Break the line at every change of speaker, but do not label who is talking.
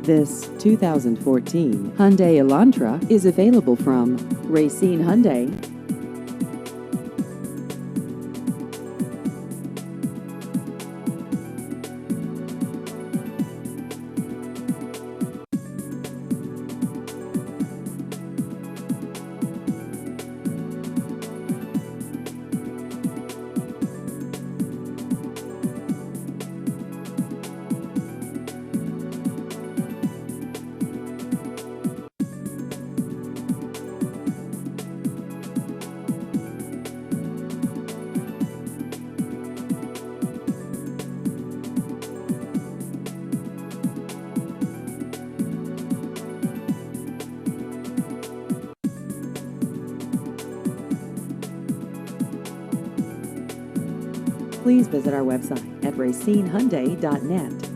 This 2014 Hyundai Elantra is available from Racine Hyundai. Please visit our website at racinehyundai.net.